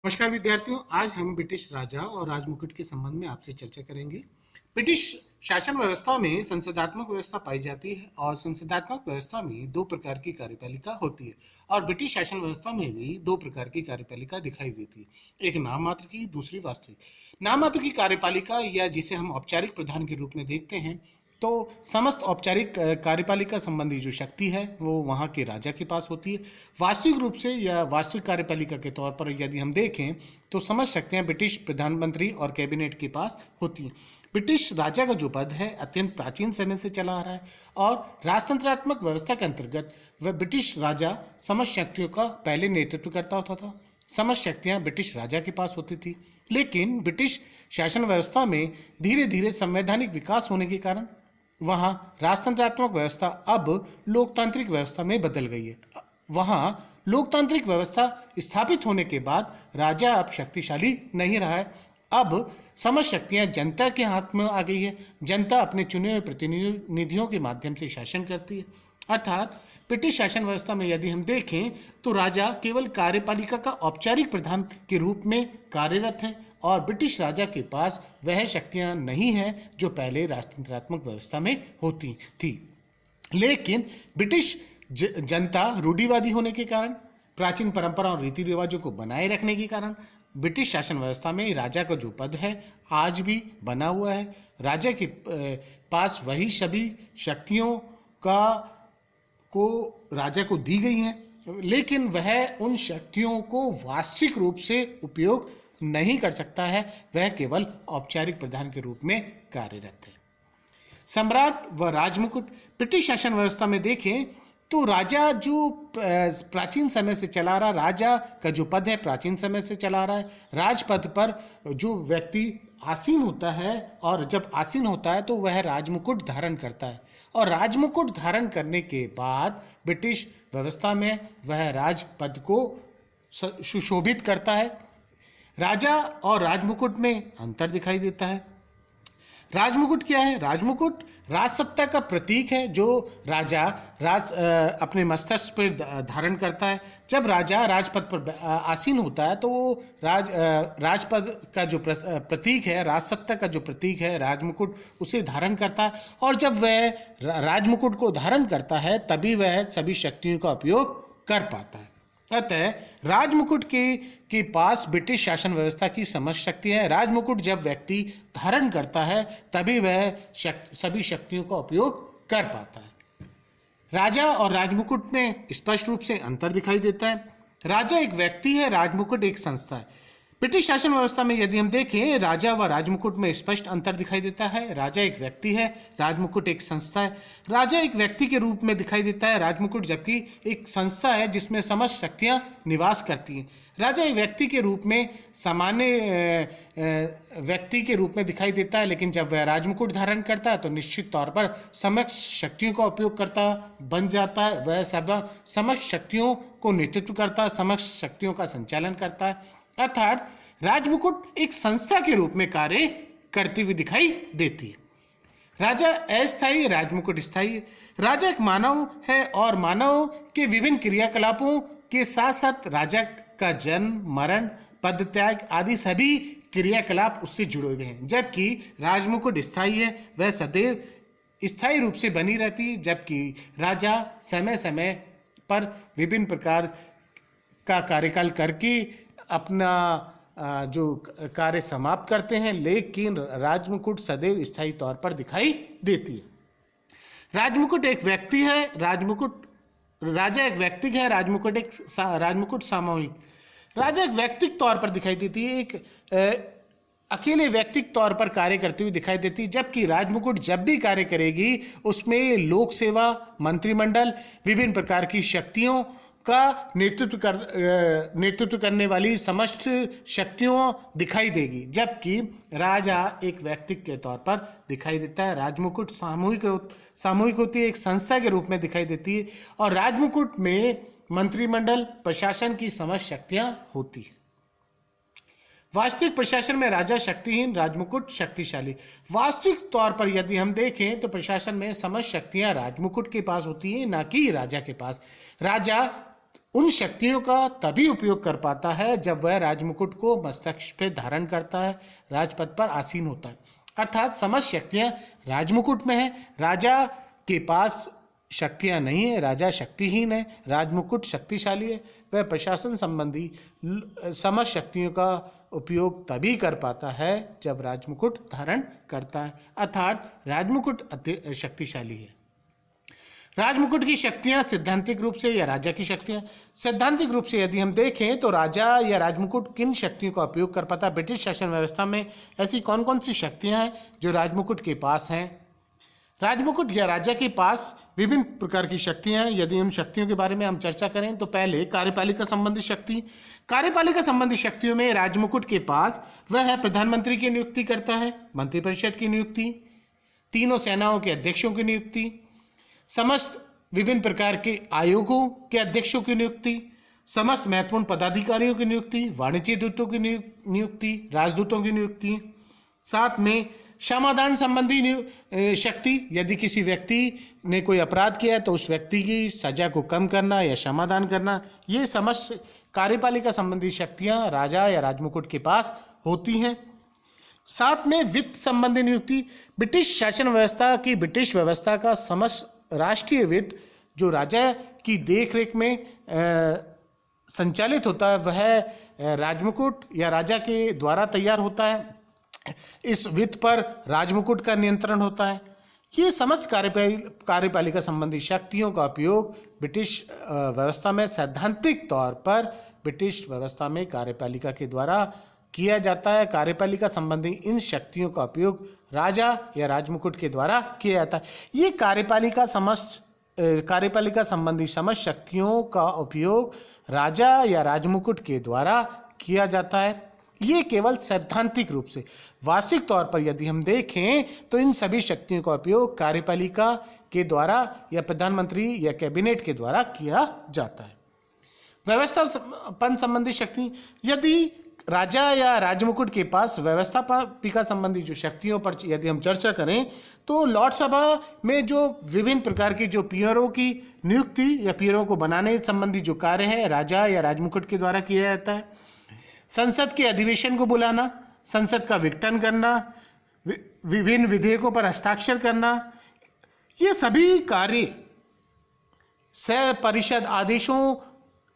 नमस्कार विद्यार्थियों, आज हम ब्रिटिश राजा और राजमुकुट के संबंध में आपसे चर्चा करेंगे। ब्रिटिश शासन व्यवस्था में संसदात्मक व्यवस्था पाई जाती है और संसदात्मक व्यवस्था में दो प्रकार की कार्यपालिका होती है और ब्रिटिश शासन व्यवस्था में भी दो प्रकार की कार्यपालिका दिखाई देती है, एक नाम मात्र की, दूसरी वास्तविक। नाम मात्र की कार्यपालिका या जिसे हम औपचारिक प्रधान के रूप में देखते हैं, तो समस्त औपचारिक कार्यपालिका संबंधी जो शक्ति है वो वहाँ के राजा के पास होती है। वास्तविक रूप से या वास्तविक कार्यपालिका के तौर पर यदि हम देखें तो समस्त शक्तियाँ ब्रिटिश प्रधानमंत्री और कैबिनेट के पास होती हैं। ब्रिटिश राजा का जो पद है अत्यंत प्राचीन समय से चला आ रहा है और राजतंत्रात्मक व्यवस्था के अंतर्गत वह ब्रिटिश राजा समस्त शक्तियों का पहले नेतृत्व करता होता था। समस्त शक्तियाँ ब्रिटिश राजा के पास होती थी, लेकिन ब्रिटिश शासन व्यवस्था में धीरे धीरे संवैधानिक विकास होने के कारण वहाँ राजतंत्रात्मक व्यवस्था अब लोकतांत्रिक व्यवस्था में बदल गई है। वहाँ लोकतांत्रिक व्यवस्था स्थापित होने के बाद राजा अब शक्तिशाली नहीं रहा है। अब समस्त शक्तियाँ जनता के हाथ में आ गई है। जनता अपने चुने हुए प्रतिनिधियों के माध्यम से शासन करती है। अर्थात ब्रिटिश शासन व्यवस्था में यदि हम देखें तो राजा केवल कार्यपालिका का औपचारिक प्रधान के रूप में कार्यरत है और ब्रिटिश राजा के पास वह शक्तियां नहीं हैं जो पहले राजतंत्रात्मक व्यवस्था में होती थी। लेकिन ब्रिटिश जनता रूढ़िवादी होने के कारण, प्राचीन परंपरा और रीति रिवाजों को बनाए रखने के कारण ब्रिटिश शासन व्यवस्था में राजा का जो पद है आज भी बना हुआ है। राजा के पास वही सभी शक्तियों को राजा को दी गई हैं, लेकिन वह उन शक्तियों को वास्तविक रूप से उपयोग नहीं कर सकता है। वह केवल औपचारिक प्रधान के रूप में कार्यरत है। सम्राट व राजमुकुट ब्रिटिश शासन व्यवस्था में देखें तो राजा जो प्राचीन समय से चला रहा, राजा का जो पद है प्राचीन समय से चला रहा है। राजपद पर जो व्यक्ति आसीन होता है और जब आसीन होता है तो वह राजमुकुट धारण करता है और राजमुकुट धारण करने के बाद ब्रिटिश व्यवस्था में वह राजपद को सुशोभित करता है। राजा और राजमुकुट में अंतर दिखाई देता है। राजमुकुट क्या है? राजमुकुट राजसत्ता का प्रतीक है जो राजा अपने मस्तक पर धारण करता है। जब राजा राजपद पर आसीन होता है तो वो राजपद का जो प्रतीक है, राजसत्ता का जो प्रतीक है राजमुकुट, उसे धारण करता है और जब वह राजमुकुट को धारण करता है तभी वह सभी शक्तियों का उपयोग कर पाता है। अतः राजमुकुट के पास ब्रिटिश शासन व्यवस्था की समस्त शक्ति है। राजमुकुट जब व्यक्ति धारण करता है तभी वह सभी शक्तियों का उपयोग कर पाता है। राजा और राजमुकुट में स्पष्ट रूप से अंतर दिखाई देता है। राजा एक व्यक्ति है, राजमुकुट एक संस्था है। ब्रिटिश शासन व्यवस्था में यदि हम देखें राजा व राजमुकुट में स्पष्ट अंतर दिखाई देता है। राजा एक व्यक्ति है, राजमुकुट एक संस्था है। राजा एक व्यक्ति के रूप में दिखाई देता है, राजमुकुट जबकि एक संस्था है जिसमें समस्त शक्तियां निवास करती हैं। राजा एक व्यक्ति के रूप में सामान्य व्यक्ति के रूप में दिखाई देता है, लेकिन जब वह राजमुकुट धारण करता है तो निश्चित तौर पर समस्त शक्तियों का उपयोग करता बन जाता है। वह समस्त शक्तियों को नेतृत्व करता है, समस्त शक्तियों का संचालन करता है। अर्थात राजमुकुट एक संस्था के रूप में कार्य करती हुई दिखाई देती है। राजा अस्थायी, राजमुकुट स्थायी है। राजा एक मानव है और मानव के विभिन्न क्रियाकलापों के साथ साथ राजा का जन्म, मरण, पद त्याग आदि सभी क्रियाकलाप उससे जुड़े हुए हैं। जबकि राजमुकुट स्थायी है, वह सदैव स्थायी रूप से बनी रहती है, जबकि राजा समय समय पर विभिन्न प्रकार का कार्यकाल करके अपना जो कार्य समाप्त करते हैं, लेकिन राजमुकुट सदैव स्थायी तौर पर दिखाई देती है। राजमुकुट एक व्यक्ति है, राजा एक व्यक्ति है, राजमुकुट सामूहिक। राजा एक व्यक्तिक तौर पर दिखाई देती है, एक अकेले व्यक्तिक तौर पर कार्य करती हुई दिखाई देती है, जबकि राजमुकुट जब भी कार्य करेगी उसमें लोक सेवा, मंत्रिमंडल, विभिन्न प्रकार की शक्तियों का नेतृत्व करने वाली समस्त शक्तियों दिखाई देगी, जबकि राजा एक व्यक्ति के तौर पर दिखाई देता है। राजमुकुट सामूहिक होती है, एक संस्था के रूप में दिखाई देती है और राजमुकुट में मंत्रिमंडल, प्रशासन की समस्त शक्तियां होती है। वास्तविक प्रशासन में राजा शक्तिहीन, राजमुकुट शक्तिशाली। वास्तविक तौर पर यदि हम देखें तो प्रशासन में समस्त शक्तियां राजमुकुट के पास होती हैं, ना कि राजा के पास। राजा उन शक्तियों का तभी उपयोग कर पाता है जब वह राजमुकुट को मस्तक पे धारण करता है, राजपद पर आसीन होता है। अर्थात समस्त शक्तियां राजमुकुट में है, राजा के पास शक्तियां नहीं है, राजा शक्तिहीन है, राजमुकुट शक्तिशाली है। वह प्रशासन संबंधी समस्त शक्तियों का उपयोग तभी कर पाता है जब राजमुकुट धारण करता है, अर्थात राजमुकुट अति शक्तिशाली है। राजमुकुट की शक्तियां सैद्धांतिक रूप से या राजा की शक्तियां, सैद्धांतिक रूप से यदि हम देखें तो राजा या राजमुकुट किन शक्तियों का उपयोग कर पाता है। ब्रिटिश शासन व्यवस्था में ऐसी कौन कौन सी शक्तियां हैं जो राजमुकुट के पास हैं। राजमुकुट या राजा के पास विभिन्न प्रकार की शक्तियां हैं। यदि उन शक्तियों के बारे में हम चर्चा करें तो पहले कार्यपालिका संबंधी शक्ति। कार्यपालिका संबंधी शक्तियों में राजमुकुट के पास वह प्रधानमंत्री की नियुक्ति करता है, मंत्रिपरिषद की नियुक्ति, तीनों सेनाओं के अध्यक्षों की नियुक्ति, समस्त विभिन्न प्रकार के आयोगों के अध्यक्षों की नियुक्ति, समस्त महत्वपूर्ण पदाधिकारियों की नियुक्ति, वाणिज्य दूतों की नियुक्ति, राजदूतों की नियुक्ति, साथ में क्षमादान संबंधी शक्ति। यदि किसी व्यक्ति ने कोई अपराध किया है तो उस व्यक्ति की सजा को कम करना या क्षमादान करना, ये समस्त कार्यपालिका संबंधी शक्तियां राजा या राजमुकुट के पास होती हैं। साथ में वित्त संबंधी नियुक्ति। ब्रिटिश शासन व्यवस्था की ब्रिटिश व्यवस्था का समस्त राष्ट्रीय वित्त जो राजा की देखरेख में संचालित होता है वह राजमुकुट या राजा के द्वारा तैयार होता है। इस वित्त पर राजमुकुट का नियंत्रण होता है। ये समस्त कार्यपालिका संबंधी शक्तियों का उपयोग ब्रिटिश व्यवस्था में सैद्धांतिक तौर पर ब्रिटिश व्यवस्था में कार्यपालिका के द्वारा किया जाता है। कार्यपालिका संबंधी इन शक्तियों का उपयोग राजा या राजमुकुट के द्वारा किया जाता है। ये कार्यपालिका संबंधी समस्त शक्तियों का उपयोग राजा या राजमुकुट के द्वारा किया जाता है। ये केवल सैद्धांतिक रूप से, वास्तविक तौर पर यदि हम देखें तो इन सभी शक्तियों का उपयोग कार्यपालिका के द्वारा या प्रधानमंत्री या कैबिनेट के द्वारा किया जाता है। व्यवस्थापन संबंधी शक्ति। यदि राजा या राजमुकुट के पास व्यवस्थापिका संबंधी जो शक्तियों पर यदि हम चर्चा करें तो लॉर्ड सभा में जो विभिन्न प्रकार की जो पीयरों की नियुक्ति या पीयरों को बनाने संबंधी जो कार्य है राजा या राजमुकुट के द्वारा किया जाता है। संसद के अधिवेशन को बुलाना, संसद का विघटन करना, विभिन्न विधेयकों पर हस्ताक्षर करना, ये सभी कार्य, परिषद आदेशों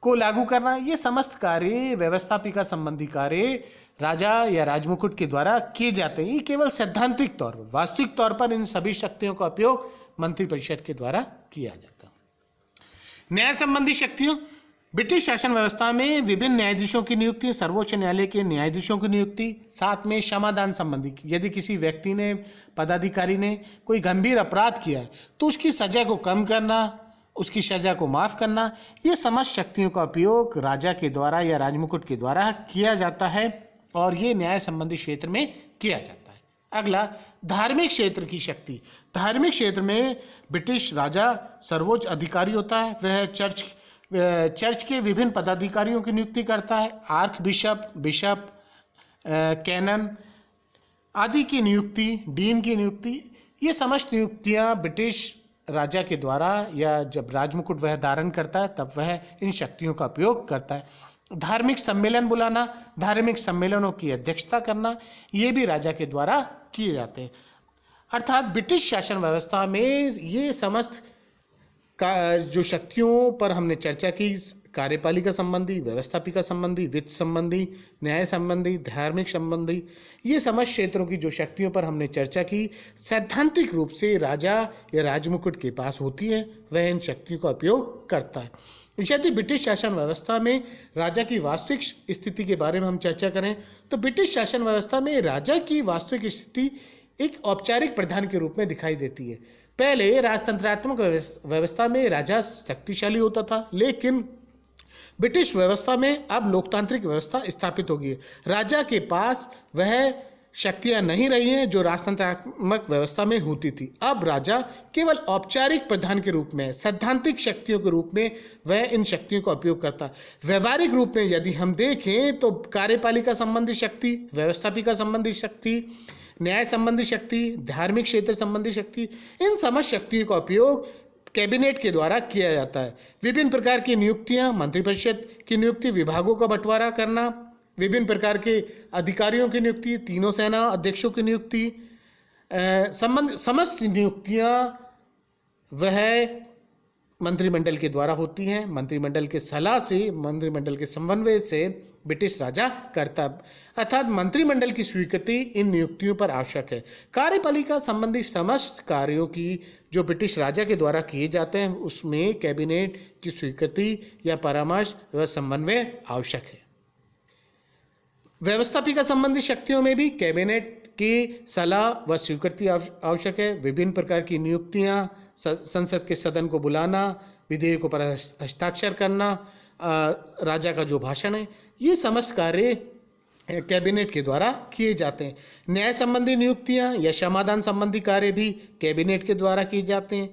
को लागू करना, ये समस्त कार्य व्यवस्थापिका संबंधी कार्य राजा या राजमुकुट के द्वारा किए जाते हैं। ये केवल सैद्धांतिक तौर पर, वास्तविक तौर पर इन सभी शक्तियों का उपयोग मंत्रिपरिषद के द्वारा किया जाता है। न्याय संबंधी शक्तियों। ब्रिटिश शासन व्यवस्था में विभिन्न न्यायाधीशों की नियुक्ति, सर्वोच्च न्यायालय के न्यायाधीशों की नियुक्ति, साथ में क्षमादान संबंधी, यदि किसी व्यक्ति ने, पदाधिकारी ने कोई गंभीर अपराध किया है तो उसकी सजा को कम करना, उसकी सजा को माफ करना, ये समस्त शक्तियों का उपयोग राजा के द्वारा या राजमुकुट के द्वारा किया जाता है और ये न्याय संबंधी क्षेत्र में किया जाता है। अगला, धार्मिक क्षेत्र की शक्ति। धार्मिक क्षेत्र में ब्रिटिश राजा सर्वोच्च अधिकारी होता है। वह चर्च के विभिन्न पदाधिकारियों की नियुक्ति करता है। आर्क बिशप, कैनन आदि की नियुक्ति, डीन की नियुक्ति, ये समस्त नियुक्तियां ब्रिटिश राजा के द्वारा या जब राजमुकुट वह धारण करता है तब वह इन शक्तियों का उपयोग करता है। धार्मिक सम्मेलन बुलाना, धार्मिक सम्मेलनों की अध्यक्षता करना, ये भी राजा के द्वारा किए जाते हैं। अर्थात ब्रिटिश शासन व्यवस्था में ये समस्त का जो शक्तियों पर हमने चर्चा की, कार्यपालिका संबंधी, व्यवस्थापिका संबंधी, वित्त संबंधी, न्याय संबंधी, धार्मिक संबंधी, ये समस्त क्षेत्रों की जो शक्तियों पर हमने चर्चा की, सैद्धांतिक रूप से राजा या राजमुकुट के पास होती है, वह इन शक्तियों का उपयोग करता है। यदि ब्रिटिश शासन व्यवस्था में राजा की वास्तविक स्थिति के बारे में हम चर्चा करें तो ब्रिटिश शासन व्यवस्था में राजा की वास्तविक स्थिति एक औपचारिक प्रधान के रूप में दिखाई देती है। पहले राजतंत्रात्मक व्यवस्था में राजा शक्तिशाली होता था, लेकिन ब्रिटिश व्यवस्था में अब लोकतांत्रिक व्यवस्था स्थापित हो गई है। राजा के पास वह शक्तियां नहीं रही हैं जो राजतंत्रात्मक व्यवस्था में होती थी। अब राजा केवल औपचारिक प्रधान के रूप में, सैद्धांतिक शक्तियों के रूप में वह इन शक्तियों का उपयोग करता है। व्यवहारिक रूप में यदि हम देखें तो कार्यपालिका संबंधी शक्ति, व्यवस्थापिका संबंधी शक्ति, न्याय संबंधी शक्ति, धार्मिक क्षेत्र संबंधी शक्ति, इन समस्त शक्तियों का उपयोग कैबिनेट के द्वारा किया जाता है। विभिन्न प्रकार की नियुक्तियां, मंत्रिपरिषद की नियुक्ति, विभागों का बंटवारा करना, विभिन्न प्रकार के अधिकारियों की नियुक्ति, तीनों सेना अध्यक्षों की नियुक्ति, समस्त नियुक्तियां वह मंत्रिमंडल के द्वारा होती हैं। मंत्रिमंडल के सलाह से, मंत्रिमंडल के समन्वय से ब्रिटिश राजा करता, अर्थात मंत्रिमंडल की स्वीकृति इन नियुक्तियों पर आवश्यक है। कार्यपालिका संबंधी समस्त कार्यों की जो ब्रिटिश राजा के द्वारा किए जाते हैं उसमें कैबिनेट की स्वीकृति या परामर्श व समन्वय आवश्यक है। व्यवस्थापिका संबंधी शक्तियों में भी कैबिनेट की सलाह व स्वीकृति आवश्यक है। विभिन्न प्रकार की नियुक्तियां, संसद के सदन को बुलाना, विधेयकों पर हस्ताक्षर करना, राजा का जो भाषण है, ये समस्त कार्य कैबिनेट के द्वारा किए जाते हैं। न्याय संबंधी नियुक्तियां या समाधान संबंधी कार्य भी कैबिनेट के द्वारा किए जाते हैं।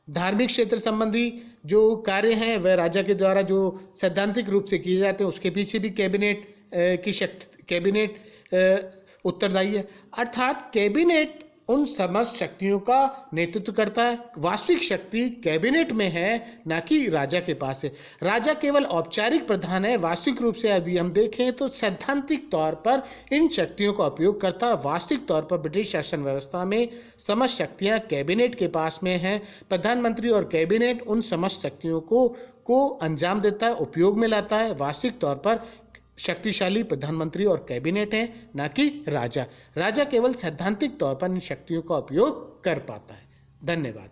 धार्मिक क्षेत्र संबंधी जो कार्य हैं वह राजा के द्वारा जो सैद्धांतिक रूप से किए जाते हैं उसके पीछे भी कैबिनेट की शक्ति, कैबिनेट उत्तरदायी है। अर्थात कैबिनेट उन समस्त शक्तियों का नेतृत्व करता है। वास्तविक शक्ति कैबिनेट में है, ना कि राजा के पास है। राजा केवल औपचारिक प्रधान है। वास्तविक रूप से यदि हम देखें तो सैद्धांतिक तौर पर इन शक्तियों का उपयोग करता है। वास्तविक तौर पर ब्रिटिश शासन व्यवस्था में समस्त शक्तियां कैबिनेट के पास में हैं। प्रधानमंत्री और कैबिनेट उन समस्त शक्तियों को अंजाम देता है, उपयोग में लाता है। वास्तविक तौर पर शक्तिशाली प्रधानमंत्री और कैबिनेट हैं, ना कि राजा। राजा केवल सैद्धांतिक तौर पर इन शक्तियों का उपयोग कर पाता है। धन्यवाद।